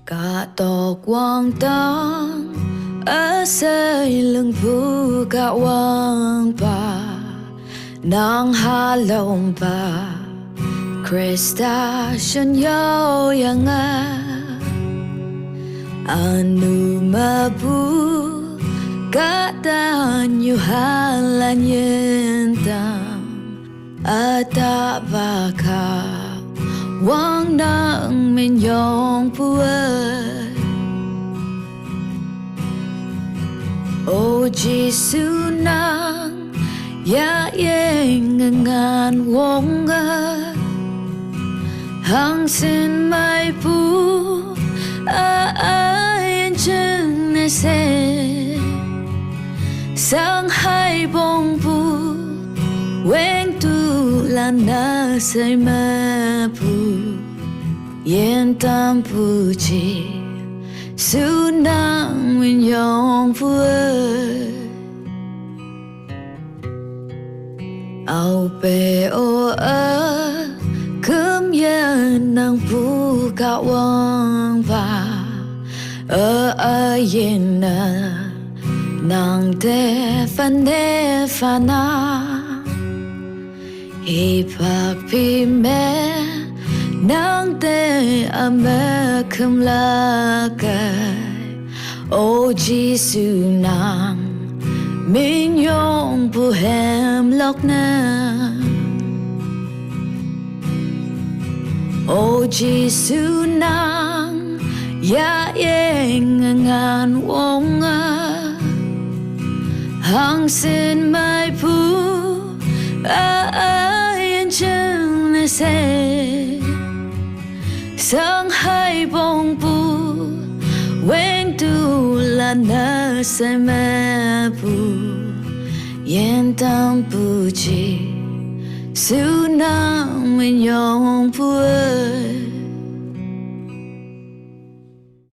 cả tổ quang tang ở xây lưng phu cả quang ba nang hà long ba Krista shen yo yang a anu mabu cả ta như hà la nhiên tam ata ba ka Wang nang min yong puer O Giêsu nang ya yeng ngan wong a hang sin mai pu a yen chen ne se sang hai bong pu Weng tu la na say ma pu yen tam pu chi su nang min yong pu au pe o a kum yen nang pu ka wang ba a yen na nang de fa na Hi papi me nang te ame kum la kai O Giêsu nang min yong pu hem lok na O Giêsu nang ya yeng ngan wong a hang sin mai pu ai chân ne se sang hai bong pu wen tu la na se ma pu yen tam pu chi su nang min yo